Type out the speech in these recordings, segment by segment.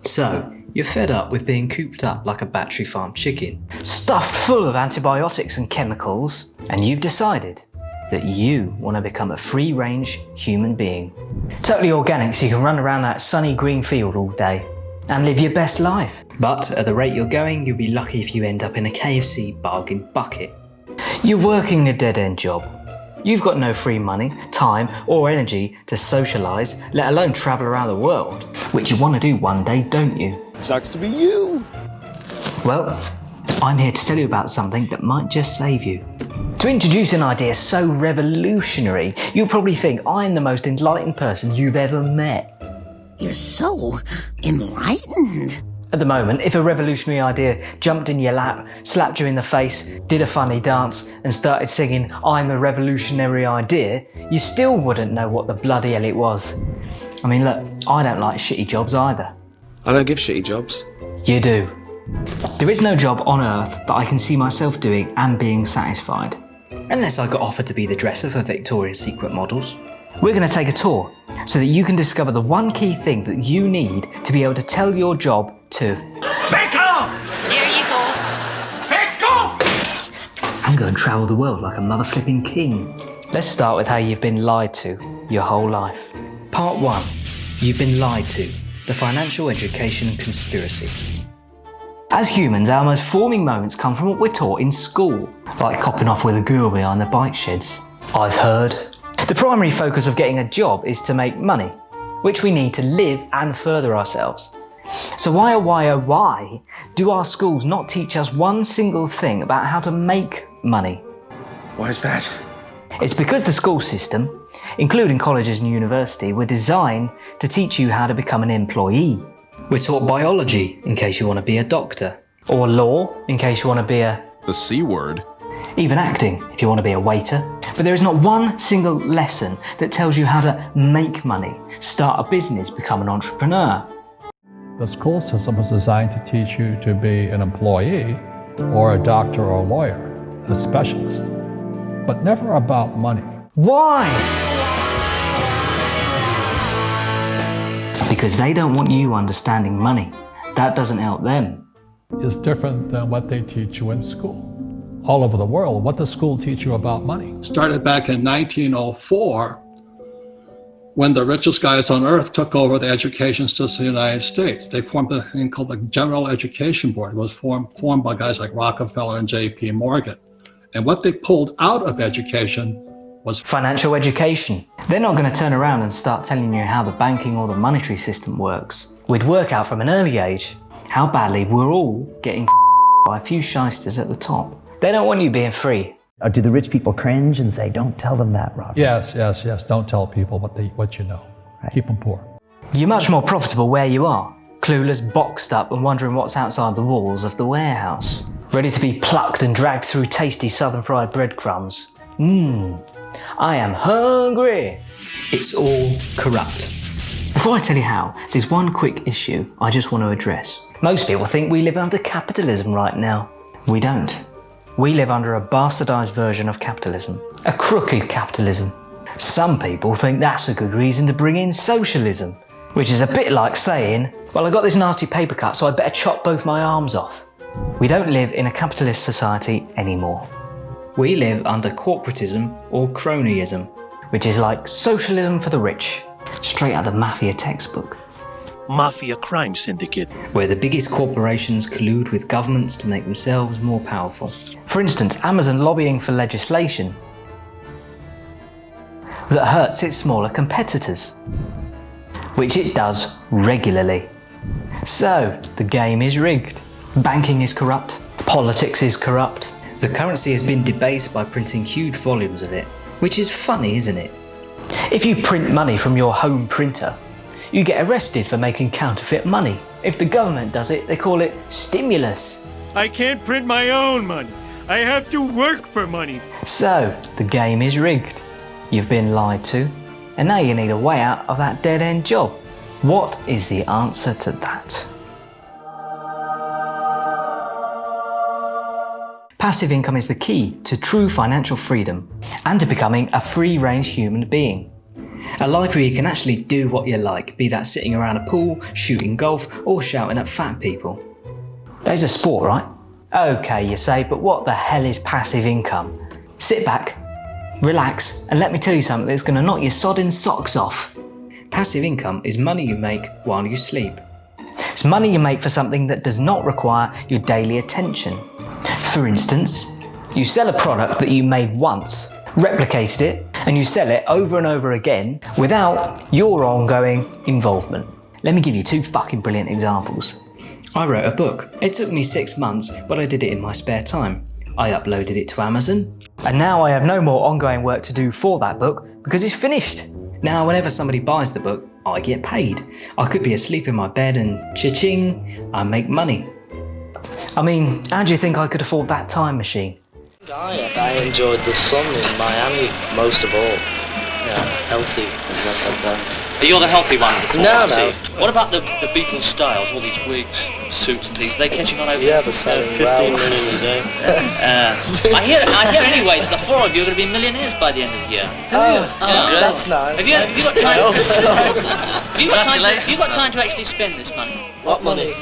So, you're fed up with being cooped up like a battery farm chicken, stuffed full of antibiotics and chemicals, and you've decided that you want to become a free-range human being. Totally organic, so you can run around that sunny green field all day and live your best life. But at the rate you're going, you'll be lucky if you end up in a KFC bargain bucket. You're working a dead-end job. You've got no free money, time or energy to socialise, let alone travel around the world, which you want to do one day, don't you? Sucks to be you. Well, I'm here to tell you about something that might just save you. To introduce an idea so revolutionary, you'll probably think I'm the most enlightened person you've ever met. You're so enlightened. At the moment, if a revolutionary idea jumped in your lap, slapped you in the face, did a funny dance and started singing "I'm a revolutionary idea," you still wouldn't know what the bloody hell it was. I mean, look, I don't like shitty jobs either. I don't give shitty jobs. You do. There is no job on earth that I can see myself doing and being satisfied. Unless I got offered to be the dresser for Victoria's Secret models. We're going to take a tour so that you can discover the one key thing that you need to be able to tell your job to Fake off! There you go. Fake off! and go and travel the world like a mother flipping king. Let's start with how you've been lied to your whole life. Part 1. You've been lied to. The financial education conspiracy. As humans, our most forming moments come from what we're taught in school, like copping off with a girl behind the bike sheds. I've heard. The primary focus of getting a job is to make money, which we need to live and further ourselves. So why do our schools not teach us one single thing about how to make money? Why is that? It's because the school system, including colleges and university, were designed to teach you how to become an employee. We're taught biology in case you want to be a doctor. Or law, in case you want to be The C word. even acting, if you want to be a waiter. But there is not one single lesson that tells you how to make money, start a business, become an entrepreneur. The school system was designed to teach you to be an employee or a doctor or a lawyer, a specialist, but never about money. Why? Because they don't want you understanding money. That doesn't help them. It's different than what they teach you in school. All over the world, what does school teach you about money? Started back in 1904, when the richest guys on earth took over the education system of the United States. They formed a thing called the General Education Board. It was formed by guys like Rockefeller and J.P. Morgan. And what they pulled out of education was Financial education. They're not going to turn around and start telling you how the banking or the monetary system works. We'd work out from an early age how badly we're all getting by a few shysters at the top. They don't want you being free. Or do the rich people cringe and say, "Don't tell them that, Robert"? Yes. Don't tell people what you know. Right. Keep them poor. You're much more profitable where you are, clueless, boxed up and wondering what's outside the walls of the warehouse. Ready to be plucked and dragged through tasty southern fried breadcrumbs. I am hungry. It's all corrupt. Before I tell you how, there's one quick issue I just want to address. Most people think we live under capitalism right now. We don't. We live under a bastardized version of capitalism. A crooked capitalism. Some people think that's a good reason to bring in socialism, which is a bit like saying, well, I got this nasty paper cut, so I better chop both my arms off. We don't live in a capitalist society anymore. We live under corporatism or cronyism. Which is like socialism for the rich. Straight out of the Mafia textbook. Mafia crime syndicate. Where the biggest corporations collude with governments to make themselves more powerful. For instance, Amazon lobbying for legislation that hurts its smaller competitors, which it does regularly. So, the game is rigged. Banking is corrupt. Politics is corrupt. The currency has been debased by printing huge volumes of it, which is funny, isn't it? If you print money from your home printer, you get arrested for making counterfeit money. If the government does it, they call it stimulus. I can't print my own money. I have to work for money. So, the game is rigged. You've been lied to, and now you need a way out of that dead-end job. What is the answer to that? Passive income is the key to true financial freedom and to becoming a free-range human being. A life where you can actually do what you like, be that sitting around a pool, shooting golf, or shouting at fat people. There's a sport, right? Okay, you say, but what the hell is passive income? Sit back, relax, and let me tell you something that's going to knock your sodding socks off. Passive income is money you make while you sleep. It's money you make for something that does not require your daily attention. For instance, you sell a product that you made once, replicated it, and you sell it over and over again without your ongoing involvement. Let me give you 2 fucking brilliant examples. I wrote a book. It took me 6 months, but I did it in my spare time. I uploaded it to Amazon. And now I have no more ongoing work to do for that book because it's finished. Now whenever somebody buys the book, I get paid. I could be asleep in my bed and cha-ching, I make money. I mean, how do you think I could afford that time machine? I enjoyed the sun in Miami most of all. Yeah, healthy. You're the healthy one. No. What about the Beatles styles? All these wigs, suits and things. Are they catching on over? Yeah, they're selling 15 million a day. I hear anyway that the 4 of you are going to be millionaires by the end of the year. That's nice. Have you got time? I hope so. Have you got time to actually spend this money? What money?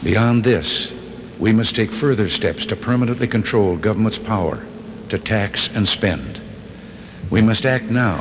Beyond this, we must take further steps to permanently control government's power to tax and spend. We must act now.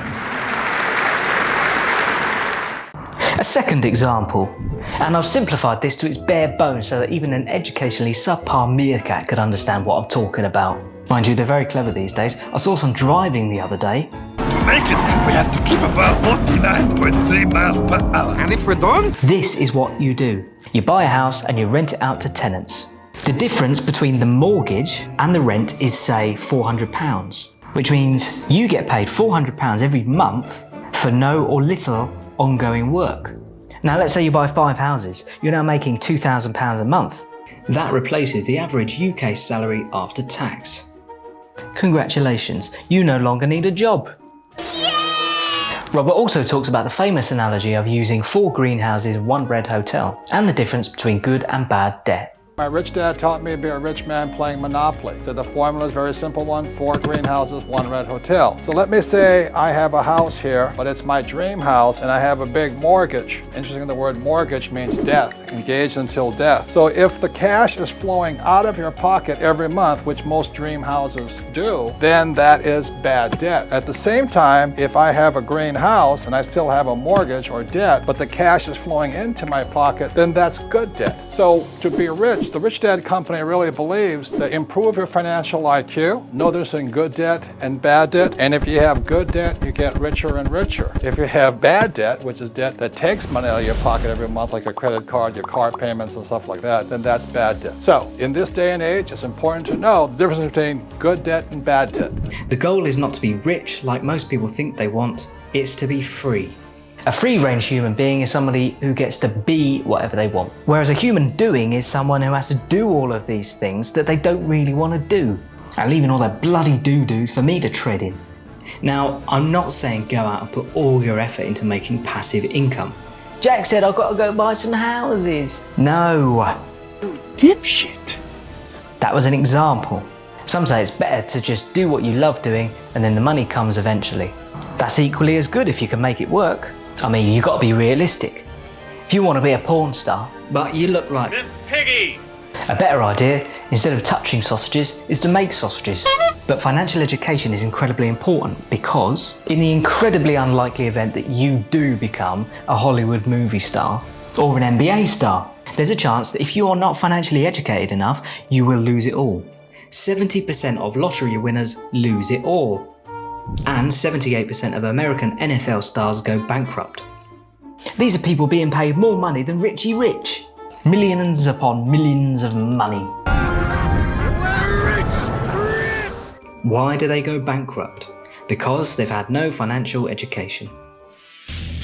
A second example, and I've simplified this to its bare bones so that even an educationally subpar meerkat could understand what I'm talking about. Mind you, they're very clever these days. I saw some driving the other day. To make it, we have to keep about 49.3 miles per hour. And if we're done? This is what you do. You buy a house and you rent it out to tenants. The difference between the mortgage and the rent is, say, £400, which means you get paid £400 every month for no or little ongoing work. Now, let's say you buy 5 houses. You're now making £2,000 a month. That replaces the average UK salary after tax. Congratulations, you no longer need a job. Robert also talks about the famous analogy of using 4 greenhouses in 1 red hotel and the difference between good and bad debt. My rich dad taught me to be a rich man playing Monopoly. So the formula is a very simple one: 4 greenhouses, 1 red hotel. So let me say I have a house here, but it's my dream house and I have a big mortgage. Interesting, the word mortgage means death, engaged until death. So if the cash is flowing out of your pocket every month, which most dream houses do, then that is bad debt. At the same time, if I have a greenhouse and I still have a mortgage or debt, but the cash is flowing into my pocket, then that's good debt. So to be rich, the Rich Dad Company really believes that improve your financial IQ, noticing good debt and bad debt, and if you have good debt, you get richer and richer. If you have bad debt, which is debt that takes money out of your pocket every month, like your credit card, your car payments and stuff like that, then that's bad debt. So in this day and age, it's important to know the difference between good debt and bad debt. The goal is not to be rich like most people think they want, it's to be free. A free-range human being is somebody who gets to be whatever they want, whereas a human doing is someone who has to do all of these things that they don't really want to do, and leaving all that bloody doo-doos for me to tread in. Now, I'm not saying go out and put all your effort into making passive income. Jack said I've got to go buy some houses. No. You dipshit. That was an example. Some say it's better to just do what you love doing and then the money comes eventually. That's equally as good if you can make it work. I mean, you got to be realistic. If you want to be a porn star, but you look like Miss Piggy! A better idea, instead of touching sausages, is to make sausages. But financial education is incredibly important because, in the incredibly unlikely event that you do become a Hollywood movie star or an NBA star, there's a chance that if you are not financially educated enough, you will lose it all. 70% of lottery winners lose it all. And 78% of American NFL stars go bankrupt. These are people being paid more money than Richie Rich. Millions upon millions of money. Why do they go bankrupt? Because they've had no financial education.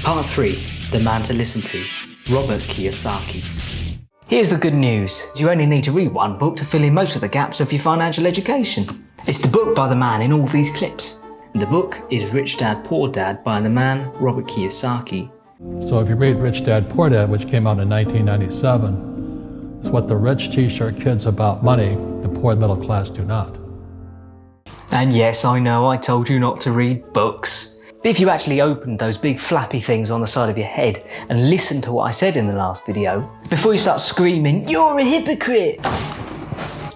Part 3. The Man to Listen to. Robert Kiyosaki. Here's the good news. You only need to read one book to fill in most of the gaps of your financial education. It's the book by the man in all these clips. The book is Rich Dad Poor Dad by the man Robert Kiyosaki. So if you read Rich Dad Poor Dad, which came out in 1997, it's what the rich teach their kids about money, the poor and middle class do not. And yes, I know I told you not to read books. But if you actually opened those big flappy things on the side of your head and listened to what I said in the last video, before you start screaming, "You're a hypocrite!"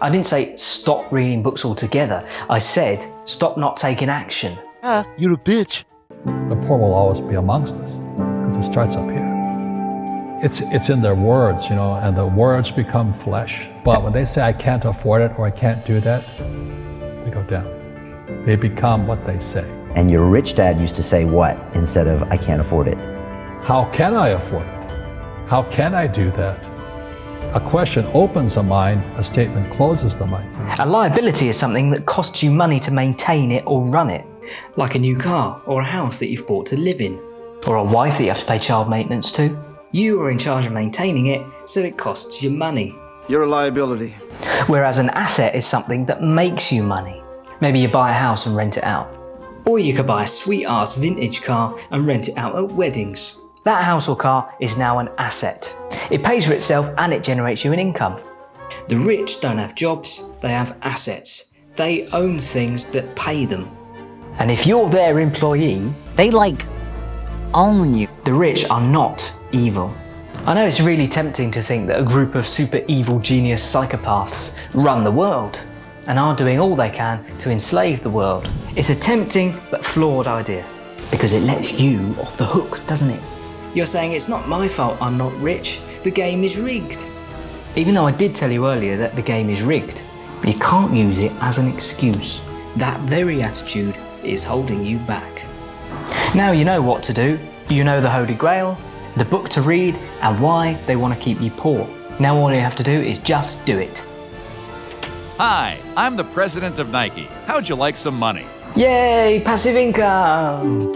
I didn't say stop reading books altogether. I said stop not taking action. You're a bitch. The poor will always be amongst us, because it starts up here. It's in their words, and the words become flesh. But when they say I can't afford it or I can't do that, they go down. They become what they say. And your rich dad used to say what instead of I can't afford it? How can I afford it? How can I do that? A question opens the mind, a statement closes the mind. A liability is something that costs you money to maintain it or run it. Like a new car or a house that you've bought to live in. Or a wife that you have to pay child maintenance to. You are in charge of maintaining it, so it costs you money. You're a liability. Whereas an asset is something that makes you money. Maybe you buy a house and rent it out. Or you could buy a sweet-ass vintage car and rent it out at weddings. That house or car is now an asset. It pays for itself and it generates you an income. The rich don't have jobs, they have assets. They own things that pay them. And if you're their employee, They own you. the rich are not evil. I know it's really tempting to think that a group of super evil genius psychopaths run the world and are doing all they can to enslave the world. It's a tempting but flawed idea because it lets you off the hook, doesn't it? You're saying it's not my fault I'm not rich, the game is rigged. Even though I did tell you earlier that the game is rigged, you can't use it as an excuse. That very attitude is holding you back. Now you know what to do. You know the Holy Grail, the book to read, and why they want to keep you poor. Now all you have to do is just do it. Hi, I'm the president of Nike. How'd you like some money? Yay, passive income!